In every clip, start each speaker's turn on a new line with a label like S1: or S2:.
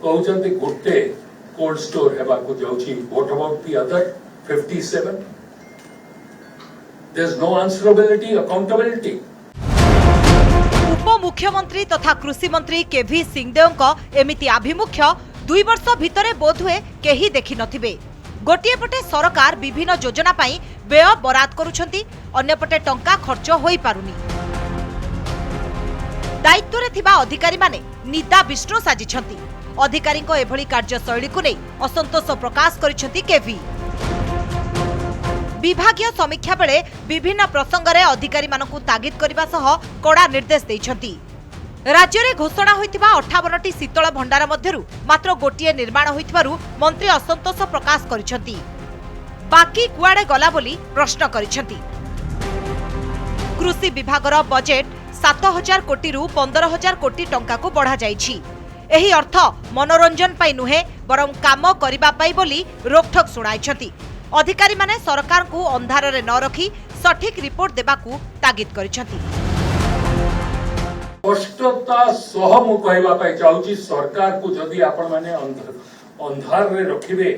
S1: कहउचंती गोटे cold store हेबा को जाउची. What about the other 57? There is no answerability, accountability.
S2: उपमुख्यमंत्री तथा कृषि मंत्री केभी सिंहदेव एमिति आभिमुख्य 2 वर्ष भितरे बोधहुए केही देखि नथिबे. गोटे पटे सरकार विभिन्न योजना पाई व्यय बराद करुछंती, अन्य पटे टंका खर्च होई पारुनी. दायित्व रे थिबा अधिकारी माने निदा विष्णु साजिछंती. अधिकारी को एभली कार्यशैली को नै असंतोष प्रकाश करिछंती केवी. विभागीय समीक्षा बेले विभिन्न प्रसंग रे अधिकारी मानकु तागिद करबा सह कड़ा निर्देश दैछंती. राज्य रे घोषणा होइतिबा 58टी शीतल भंडार मध्यरु मात्र गोटिए निर्माण होइतिबारु मंत्री असंतोष प्रकाश करिछंती. बाकी कुआडे गला बोली प्रश्न करिछंती. कृषि विभागर बजेट 7,000 कोटी रु 15,000 कोटी टंका को बढ़ा जाइछि. एही अर्थ मनोरंजन पाई नुहे बरं काम करिबा पाई बोली रोकठोक सुनाइछंती. अधिकारी माने सरकार को अंधार रे न रखी सठिक रिपोर्ट देबाकू तागिद करिछंती.
S1: स्पष्टता सह मु कहबा पाई चाहूची सरकार को जदि आपण माने अंधार रे रखिबे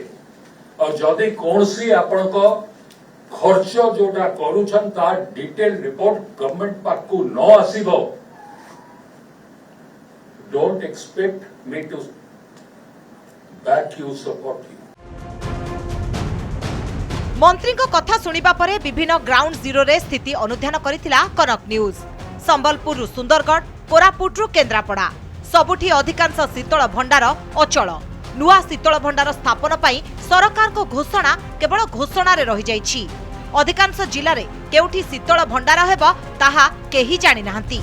S1: और जदि कोनसी आपण को खर्च जोटा करूछन ता डिटेल रिपोर्ट गवर्नमेंट पाक को न आसीबो. Don't expect me to back you support you.
S2: मंत्री को कथा सुनिबा परे विभिन्न ग्राउंड जीरो रे स्थिति अनुध्यान करिथिला कनक न्यूज. संबलपुर रु सुंदरगढ़, कोरापुट रु केन्द्रापड़ा सबुठी अधिकांश शीतल भंडार अचल. नुआ शीतल भंडार स्थापन पाई सरकार को घोषणा केवल घोषणा रे रही जाइछि. अधिकांश जिल्ला रे केउठी शीतल भंडार हेबो ताहा केही जानि नाहंती.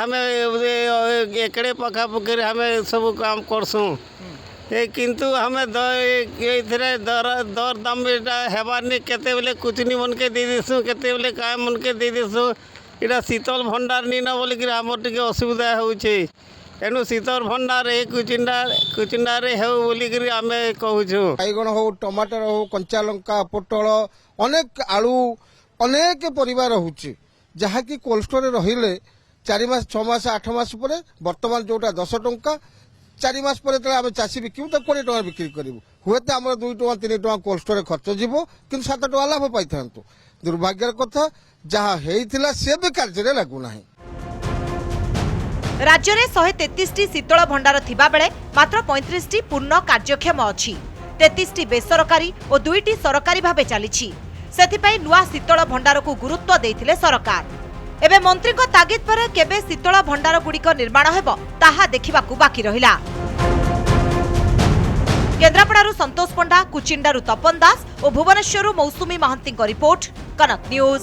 S3: हमें एकड़े पखा पखर हमें सब काम करसु किंतु हमें दर दाम हेबार नहीं केते बेले कुचनी मन के दे देसु केते बेले काय मन के दे देसु. इटा शीतल भंडार नहीं ना बोलिक आमर टे असुविधा होचे. तेणु शीतल भंडार कुचिंडार हो बोलिक आम कहूँ.
S4: बैगण हो, टमाटर हो, कंचा लंका, पोटल, अनेक आलू, अनेक परिवार रोचे जहाँकि कोल्ड स्टोर रहिले 4 मास 6 मास 8 मास पर बर्तमान जोटा 10 टंका 4 मास पर आम चाषी बिकू तो 20 टका बिक्री करूँ. हुए तो आम 2 टका 3 टका कोल्ड स्टोर खर्च जीव कि 7 टका लाभ पाई था. दुर्भाग्यर कथा जहाँ होता से भी कार्य लगुना.
S2: राज्य में 133टी शीतल भंडार थिबा बेले मात्र 35टी पूर्ण कार्यक्षम अछि. 33टी बेसरकारी और 2टी सरकारी भावे चलीछि. सेथिपई नुआ शीतल भंडार को गुरुत्व देथिले सरकार. एबे मंत्री को तागिद पर केबे शीतल भंडार गुड़िक निर्माण हेबो ताहा देखिबाकू बाकी रहिला. केन्द्रापड़ारू संतोष पंडा, कुचिंडारू तपन दास और भुवनेश्वररू मौसुमी महांती रिपोर्ट, कनक न्यूज.